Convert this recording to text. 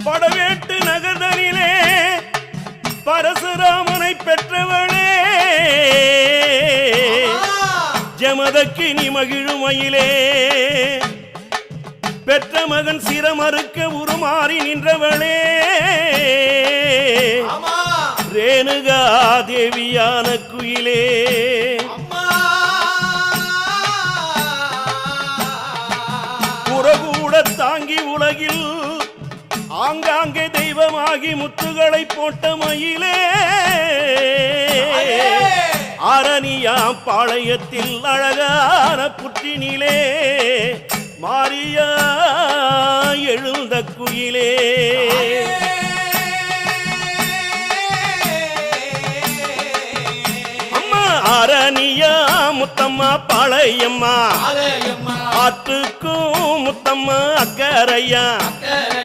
படவேட்டு நகர்தனிலே பரசுராமனை பெற்றவளே ஜமதக்கு நீ மகிழுமையிலே பெற்ற மகன் சிரமறுக்க உருமாறி நின்றவளே ரேணுகா தேவியான குயிலே புறகூட தாங்கி உலகில் ஆங்காங்கே தெய்வமாகி முத்துகளை போட்ட மயிலே அரணியாம் பாளையத்தில் அழகான புற்றினிலே மாரியா எழுந்த குயிலே அம்மா அரணியா முத்தம்மா பாளையம்மா ஆற்றுக்கும் முத்தம்மா அக்கரையா